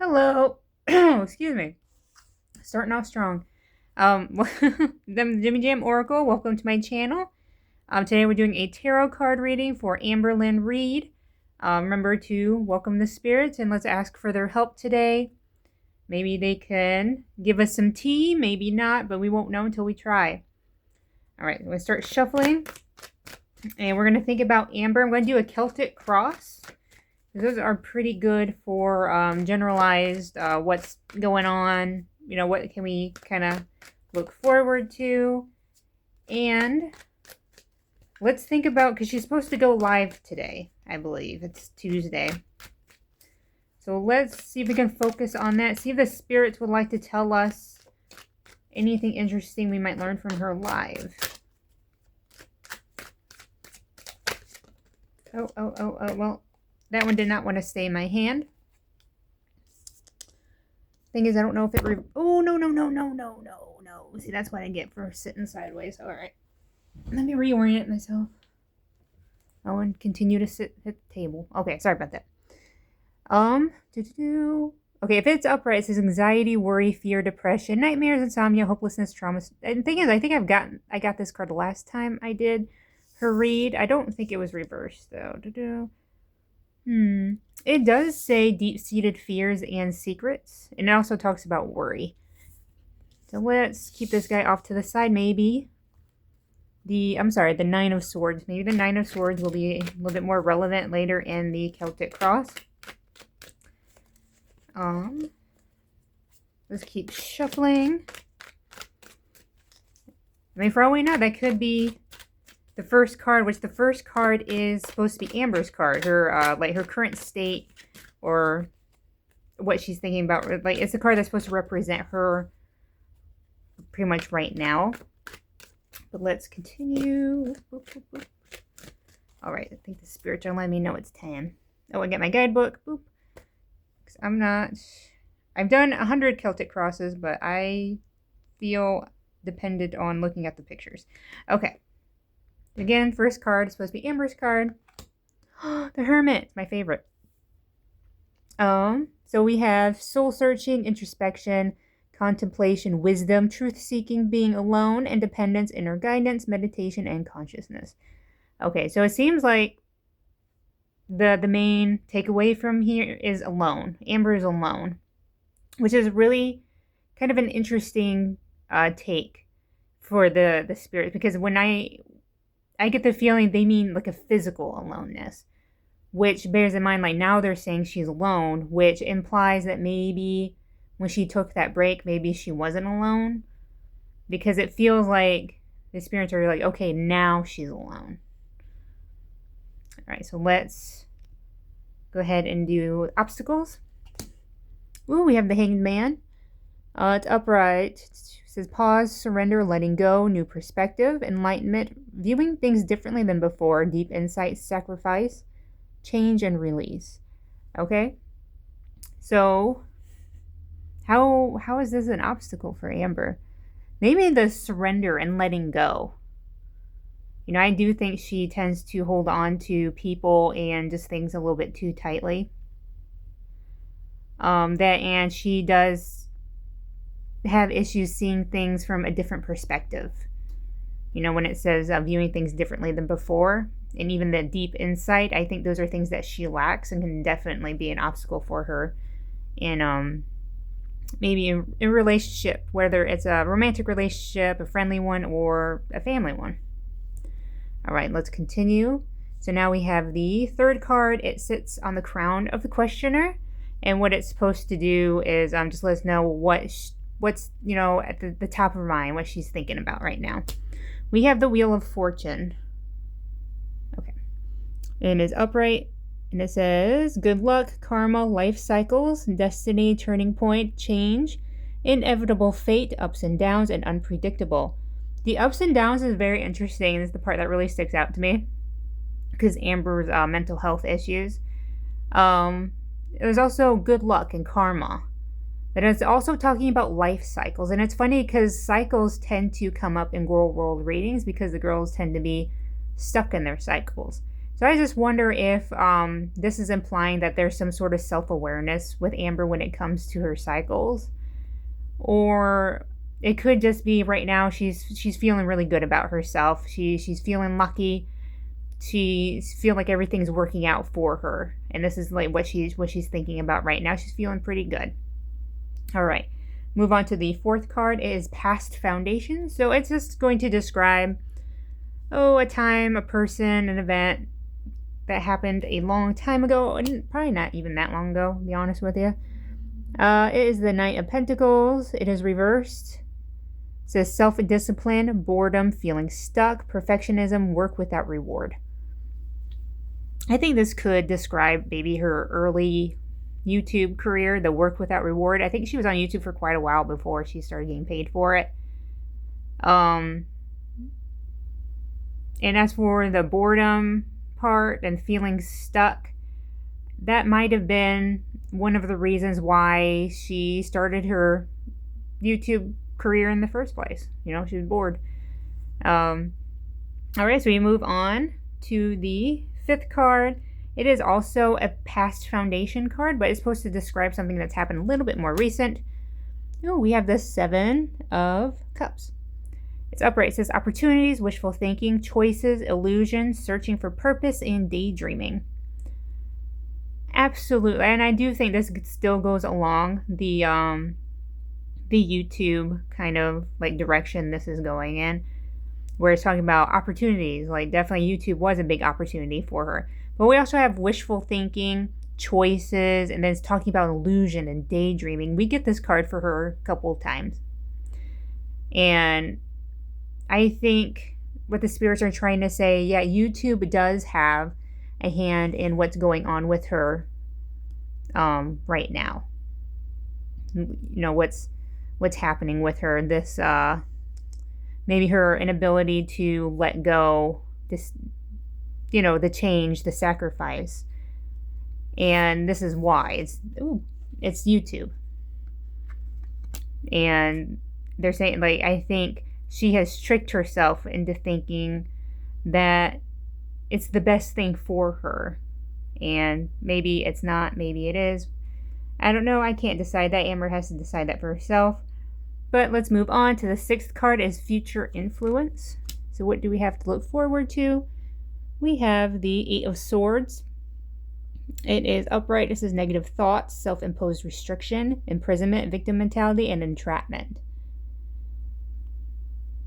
Hello. Excuse me. Starting off strong. The Jimmy Jam Oracle, welcome to my channel. Today we're doing a tarot card reading for Amberlynn Reid. Remember to welcome the spirits and let's ask for their help today. Maybe they can give us some tea, maybe not, but we won't know until we try. Alright, I'm going to start shuffling. And we're going to think about Amber. I'm going to do a Celtic cross. Those are pretty good for generalized what's going on, you know, what can we kind of look forward to. And let's think about, because she's supposed to go live today, I believe. It's Tuesday. So let's see if we can focus on that. See if the spirits would like to tell us anything interesting we might learn from her live. Oh, well. That one did not want to stay in my hand. Thing is, I don't know if it... Oh, no. See, that's what I get for sitting sideways. All right. Let me reorient myself. Oh, and continue to sit at the table. Okay, sorry about that. Okay, if it's upright, it says anxiety, worry, fear, depression, nightmares, insomnia, hopelessness, trauma. And the thing is, I think I got this card the last time I did her read. I don't think it was reversed, though. It does say deep-seated fears and secrets. And it also talks about worry. So let's keep this guy off to the side. Maybe the Nine of Swords. Maybe the Nine of Swords will be a little bit more relevant later in the Celtic cross. Let's keep shuffling. I mean, for all we know, that could be the first card, which the first card is supposed to be Amber's card, her like her current state or what she's thinking about. Like, it's a card that's supposed to represent her pretty much right now. But let's continue. All right, I think the spirits are letting me know it's 10. Oh, I get my guidebook. Boop. I've done 100 Celtic crosses, but I feel dependent on looking at the pictures. Okay. Again, first card is supposed to be Amber's card. The Hermit, my favorite. So we have soul searching, introspection, contemplation, wisdom, truth seeking, being alone, independence, inner guidance, meditation, and consciousness. Okay, so it seems like the main takeaway from here is alone. Amber is alone, which is really kind of an interesting take for the spirit, because when I get the feeling they mean like a physical aloneness, which bears in mind, like, now they're saying she's alone, which implies that maybe when she took that break, maybe she wasn't alone, because it feels like the spirits are like, okay, now she's alone. All right, so let's go ahead and do obstacles. Ooh, we have the Hanged Man. It's upright. It says pause, surrender, letting go, new perspective, enlightenment, viewing things differently than before, deep insight, sacrifice, change, and release. Okay? So, how is this an obstacle for Amber? Maybe the surrender and letting go. You know, I do think she tends to hold on to people and just things a little bit too tightly. And she does have issues seeing things from a different perspective. You know, when it says viewing things differently than before, and even the deep insight, I think those are things that she lacks and can definitely be an obstacle for her in maybe a relationship, whether it's a romantic relationship, a friendly one, or a family one. All right, let's continue. So now we have the third card. It sits on the crown of the questioner, and what it's supposed to do is just let us know what's, you know, at the top of her mind, what she's thinking about right now. We have the Wheel of Fortune. Okay. And it's upright, and it says, good luck, karma, life cycles, destiny, turning point, change, inevitable fate, ups and downs, and unpredictable. The ups and downs is very interesting, and it's the part that really sticks out to me, because Amber's mental health issues. There's also good luck and karma. But it's also talking about life cycles. And it's funny because cycles tend to come up in girl world readings because the girls tend to be stuck in their cycles. So So I just wonder if this is implying that there's some sort of self-awareness with Amber when it comes to her cycles. Or it could just be right now she's feeling really good about herself. She's feeling lucky. She feel like everything's working out for her. And this is like what she's thinking about right now. She's feeling pretty good. All right. Move on to the fourth card. It is past foundation. So it's just going to describe a time, a person, an event that happened a long time ago, and probably not even that long ago, to be honest with you. It is the Knight of Pentacles. It is reversed. It says self-discipline, boredom, feeling stuck, perfectionism, work without reward. I think this could describe maybe her early YouTube career, the work without reward. I think she was on YouTube for quite a while before she started getting paid for it. And as for the boredom part and feeling stuck, that might have been one of the reasons why she started her YouTube career in the first place. She was bored. All right, so we move on to the fifth card. It is also a past foundation card, but it's supposed to describe something that's happened a little bit more recent. We have the Seven of Cups. It's upright. It says opportunities, wishful thinking, choices, illusions, searching for purpose, and daydreaming. Absolutely. And I do think this still goes along the YouTube kind of like direction this is going in, where it's talking about opportunities. Like definitely YouTube was a big opportunity for her. But we also have wishful thinking, choices, and then it's talking about illusion and daydreaming. We get this card for her a couple of times. And I think what the spirits are trying to say, yeah, YouTube does have a hand in what's going on with her right now. What's happening with her. This maybe her inability to let go, this the change, the sacrifice. And this is why. It's YouTube. And they're saying, like, I think she has tricked herself into thinking that it's the best thing for her. And maybe it's not, maybe it is. I don't know. I can't decide that. Amber has to decide that for herself. But let's move on to the sixth card is future influence. So what do we have to look forward to? We have the Eight of Swords. It is upright. This is negative thoughts, self-imposed restriction, imprisonment, victim mentality, and entrapment.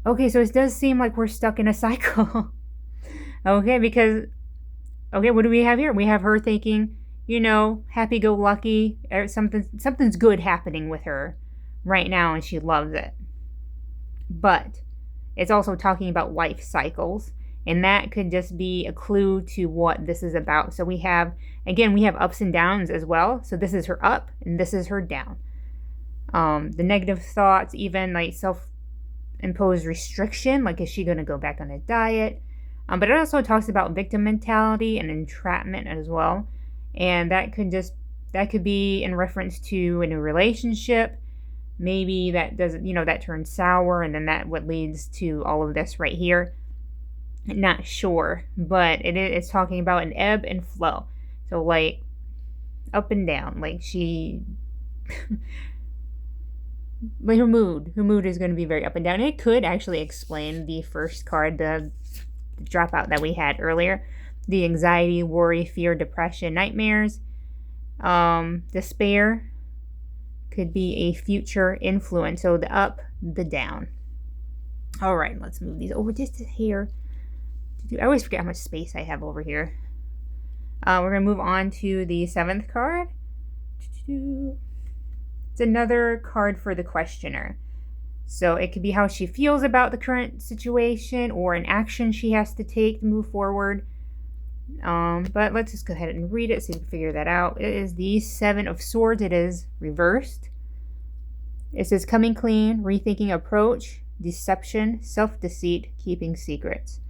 Okay, so it does seem like we're stuck in a cycle. Okay, because, what do we have here? We have her thinking, happy-go-lucky, something's good happening with her right now, and she loves it. But it's also talking about life cycles, and that could just be a clue to what this is about. So we have ups and downs as well. So this is her up, and this is her down. The negative thoughts, even like self-imposed restriction, like is she going to go back on a diet? But it also talks about victim mentality and entrapment as well. And that could be in reference to a new relationship. Maybe that doesn't, that turns sour, and then that what leads to all of this right here. Not sure, but it's talking about an ebb and flow. So like up and down, like she, like her mood is going to be very up and down. It could actually explain the first card, the dropout that we had earlier, the anxiety, worry, fear, depression, nightmares, despair. Could be a future influence. So the up, the down. All right, let's move these over just here. I always forget how much space I have over here. We're going to move on to the seventh card. It's another card for the questioner. So it could be how she feels about the current situation or an action she has to take to move forward. But let's just go ahead and read it so you can figure that out. It is the Seven of Swords. It is reversed. It says coming clean, rethinking approach, deception, self-deceit, keeping secrets.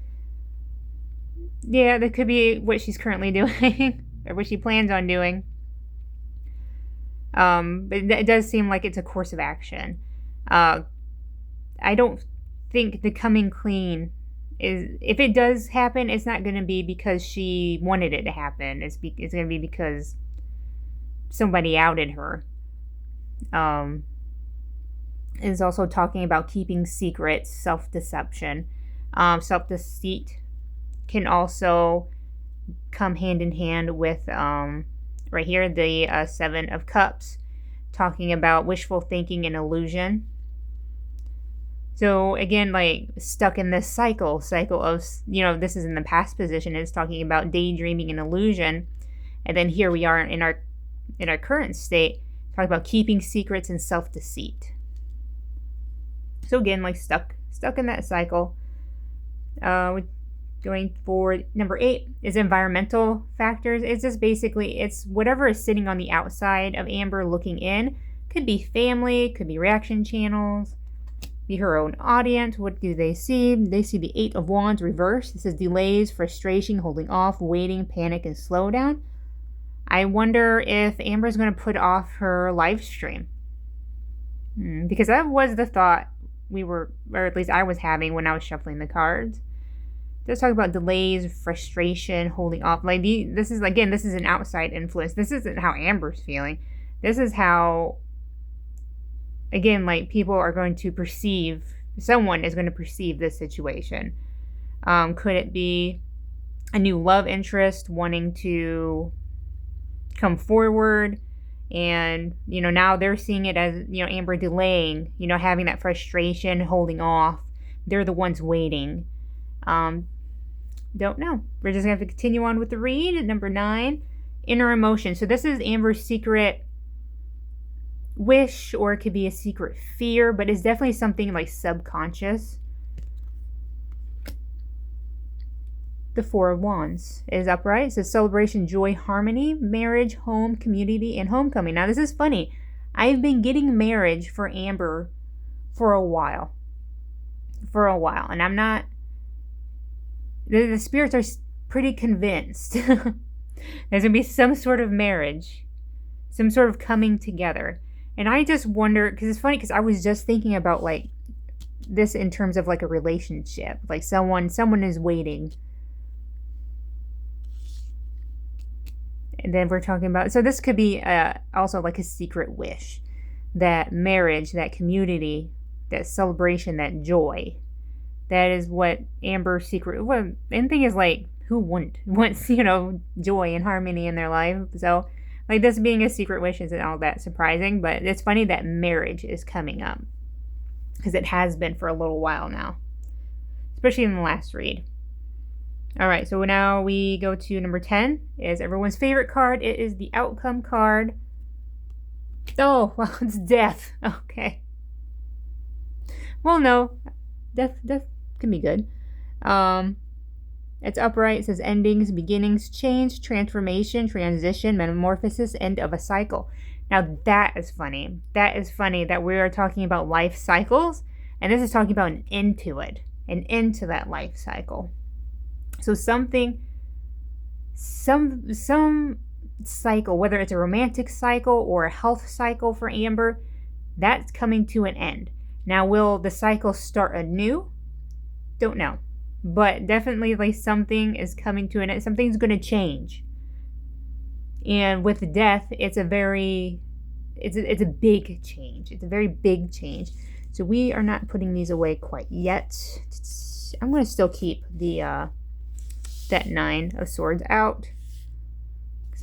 Yeah, that could be what she's currently doing or what she plans on doing. But it does seem like it's a course of action. I don't think the coming clean is, if it does happen, it's not going to be because she wanted it to happen. It's going to be because somebody outed her. Is also talking about keeping secrets, self-deception. Self-deceit can also come hand in hand with, right here, the Seven of Cups, talking about wishful thinking and illusion. So again, like stuck in this cycle of, this is in the past position. It's talking about daydreaming and illusion. And then here we are in our current state, talking about keeping secrets and self-deceit. So again, like stuck in that cycle. Going forward, number 8 is environmental factors. It's just basically, it's whatever is sitting on the outside of Amber looking in. Could be family, could be reaction channels, be her own audience. What do they see? They see the 8 of Wands reversed. This is delays, frustration, holding off, waiting, panic, and slowdown. I wonder if Amber's going to put off her live stream. Because that was the thought or at least I was having when I was shuffling the cards. Let's talk about delays, frustration, holding off. Like this is an outside influence. This isn't how Amber's feeling. This is how, again, like people are going to perceive, someone is going to perceive this situation. Could it be a new love interest wanting to come forward? And, now they're seeing it as, Amber delaying, having that frustration, holding off. They're the ones waiting. Don't know. We're just going to have to continue on with the read. Number 9, inner emotion. So this is Amber's secret wish, or it could be a secret fear, but it's definitely something like subconscious. The 4 of Wands is upright. It says celebration, joy, harmony, marriage, home, community, and homecoming. Now this is funny. I've been getting marriage for Amber for a while. And I'm not, the spirits are pretty convinced there's going to be some sort of marriage, some sort of coming together. And I just wonder, because it's funny, because I was just thinking about like this in terms of like a relationship, like someone is waiting. And then we're talking about, so this could be also like a secret wish, that marriage, that community, that celebration, that joy. That is what Amber's secret, and thing is, like, who wants, joy and harmony in their life? So, like, this being a secret wish isn't all that surprising, but it's funny that marriage is coming up, because it has been for a little while now, especially in the last read. All right, so now we go to number 10, is everyone's favorite card. It is the outcome card. Oh, well, it's death. Okay. Well, no, death can be good. It's upright. It says endings, beginnings, change, transformation, transition, metamorphosis, end of a cycle. Now that is funny. That is funny that we are talking about life cycles, and this is talking about an end to it, an end to that life cycle. So some cycle, whether it's a romantic cycle or a health cycle for Amber, that's coming to an end. Now, will the cycle start anew? Don't know. But definitely, like, something is coming to an end. Something's going to change. And with death, it's a big change. It's a very big change. So we are not putting these away quite yet. I'm going to still keep the that 9 of Swords out.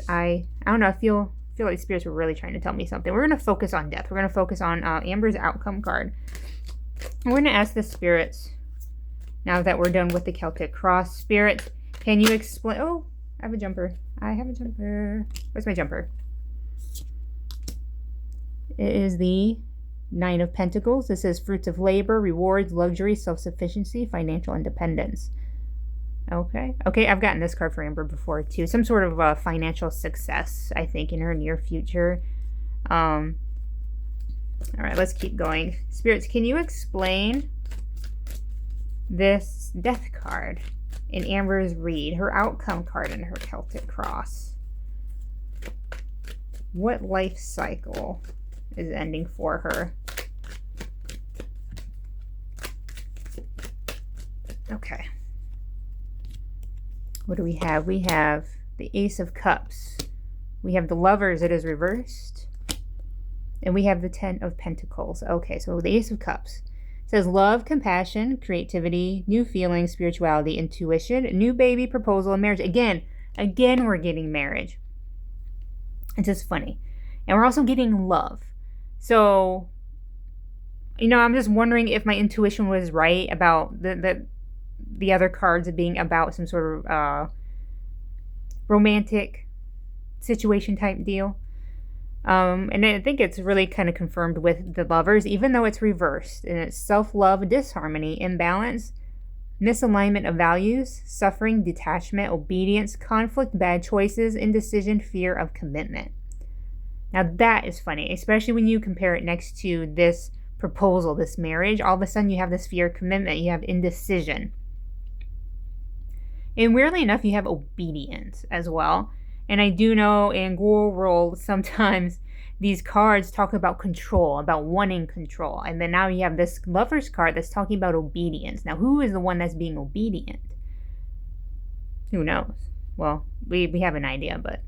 I don't know. I feel like spirits were really trying to tell me something. We're going to focus on death. We're going to focus on Amber's outcome card. And we're going to ask the spirits, now that we're done with the Celtic Cross, spirits, can you explain? Oh, I have a jumper. Where's my jumper? It is the 9 of Pentacles. This is fruits of labor, rewards, luxury, self-sufficiency, financial independence. Okay, I've gotten this card for Amber before too. Some sort of financial success, I think, in her near future. All right, let's keep going. Spirits, can you explain this death card in Amber's read, her outcome card in her Celtic Cross? What life cycle is ending for her? Okay. What do we have? We have the Ace of Cups. We have the Lovers, it is reversed. And we have the Ten of Pentacles. Okay, so the Ace of Cups. It says love, compassion, creativity, new feelings, spirituality, intuition, new baby, proposal, and marriage. Again, we're getting marriage. It's just funny. And we're also getting love. So, I'm just wondering if my intuition was right about the other cards being about some sort of romantic situation type deal. And I think it's really kind of confirmed with the Lovers, even though it's reversed. And it's self-love, disharmony, imbalance, misalignment of values, suffering, detachment, obedience, conflict, bad choices, indecision, fear of commitment. Now that is funny, especially when you compare it next to this proposal, this marriage. All of a sudden you have this fear of commitment, you have indecision. And weirdly enough, you have obedience as well. And I do know in Ghoul World, sometimes these cards talk about control, about wanting control. And then now you have this Lover's card that's talking about obedience. Now, who is the one that's being obedient? Who knows? Well, we have an idea, but...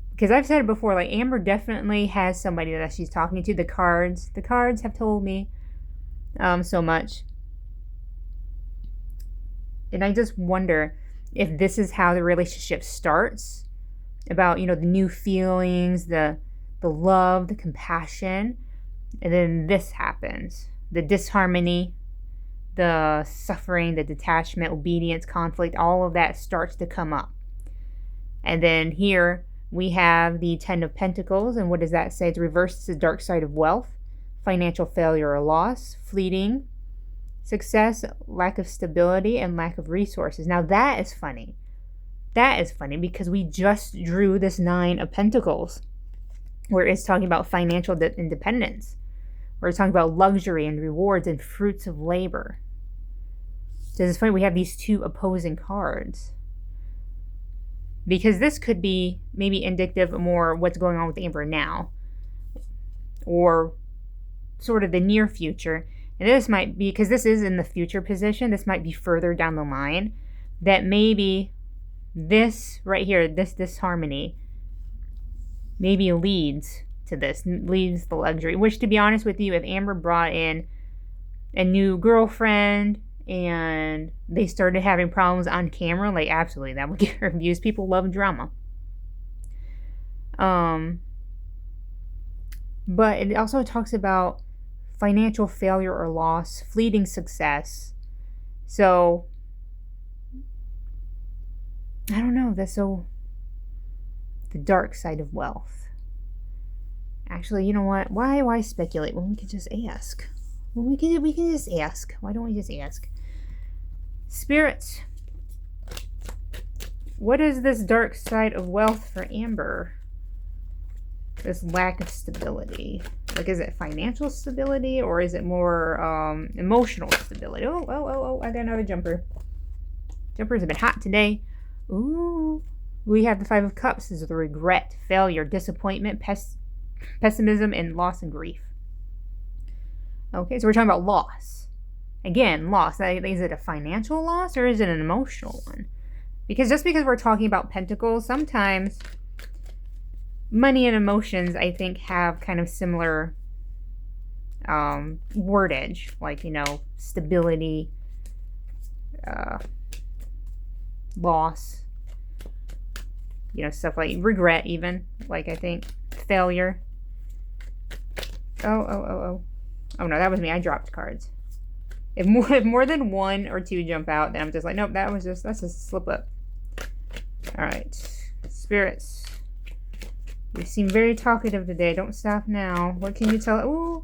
because I've said it before, like, Amber definitely has somebody that she's talking to. The cards have told me so much. And I just wonder if this is how the relationship starts, about, the new feelings, the love, the compassion, and then this happens. The disharmony, the suffering, the detachment, obedience, conflict, all of that starts to come up. And then here we have the Ten of Pentacles, and what does that say? It's reversed. It's the dark side of wealth, financial failure or loss, fleeting success, lack of stability, and lack of resources. Now that is funny. That is funny because we just drew this Nine of Pentacles, where it's talking about financial independence, where it's talking about luxury and rewards and fruits of labor. So it's funny we have these two opposing cards, because this could be maybe indicative of more what's going on with Amber now, or sort of the near future. And this might be, because this is in the future position, this might be further down the line, that maybe this right here, this disharmony, maybe leads to this, leads the luxury. Which, to be honest with you, if Amber brought in a new girlfriend and they started having problems on camera, like, absolutely, that would get her views. People love drama. But it also talks about financial failure or loss, fleeting success. So, I don't know, that's so the dark side of wealth. Actually, you know what? Why speculate when we could just ask? Well, we can just ask. Why don't we just ask? Spirits, what is this dark side of wealth for Amber? This lack of stability. Like, is it financial stability, or is it more emotional stability? Oh, I got another jumper. Jumpers have been hot today. Ooh. We have the Five of Cups. This is the regret, failure, disappointment, pessimism, and loss and grief. Okay, so we're talking about loss. Again, loss. Is it a financial loss, or is it an emotional one? Because just because we're talking about pentacles, sometimes money and emotions, I think, have kind of similar wordage. Like, stability, loss, stuff like regret even. Like, I think failure. Oh no, that was me. I dropped cards. If more than one or two jump out, then I'm just like, nope, that's just a slip up. All right, spirits. You seem very talkative today. Don't stop now. What can you tell?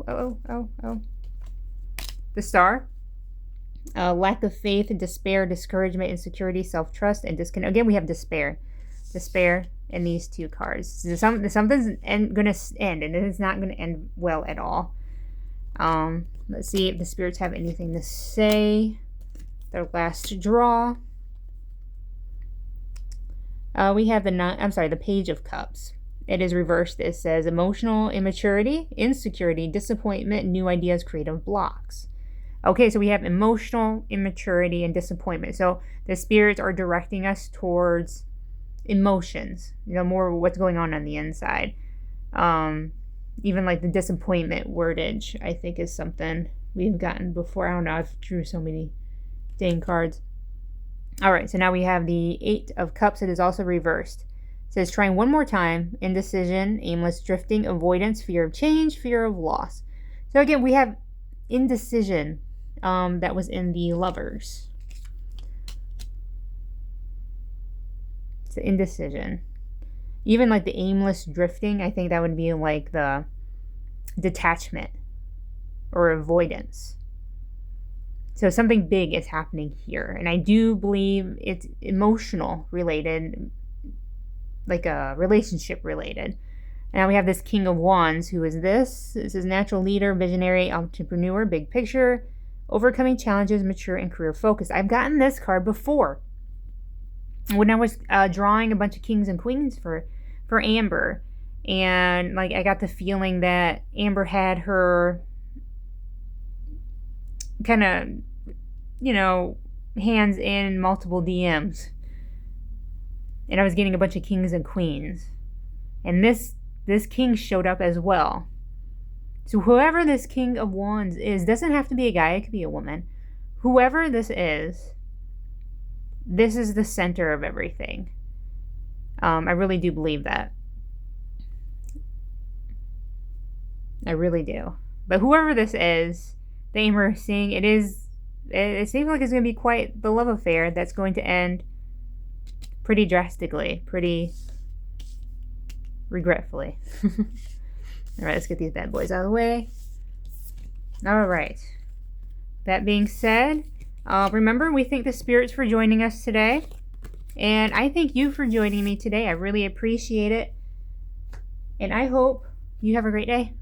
Oh. The Star. Lack of faith, despair, discouragement, insecurity, self-trust, and disconnect. Again, we have despair. Despair in these two cards. So something's going to end, and it is not going to end well at all. Let's see if the spirits have anything to say. Their last draw. We have the Page of Cups. It is reversed. It says emotional immaturity, insecurity, disappointment, new ideas, creative blocks. Okay, so we have emotional immaturity and disappointment. So the spirits are directing us towards emotions, more what's going on the inside. Even like the disappointment wordage, I think, is something we've gotten before. I don't know, I've drew so many dang cards. All right, so now we have the 8 of Cups. It is also reversed. It says trying one more time, indecision, aimless drifting, avoidance, fear of change, fear of loss. So again, we have indecision that was in the Lovers. It's indecision. Even like the aimless drifting, I think that would be like the detachment or avoidance. So something big is happening here. And I do believe it's emotional related, like a relationship related. And now we have this King of Wands. Who is this? This is natural leader, visionary, entrepreneur, big picture, overcoming challenges, mature, and career focused. I've gotten this card before when I was drawing a bunch of kings and queens for Amber. And like I got the feeling that Amber had her kind of, hands in multiple DMs. And I was getting a bunch of kings and queens. And this king showed up as well. So whoever this King of Wands is, doesn't have to be a guy, it could be a woman. Whoever this is the center of everything. I really do believe that. I really do. But whoever this is, the Amber is seeing, it seems like it's going to be quite the love affair that's going to end pretty drastically, pretty regretfully. All right, let's get these bad boys out of the way. All right. That being said, remember, we thank the spirits for joining us today. And I thank you for joining me today. I really appreciate it. And I hope you have a great day.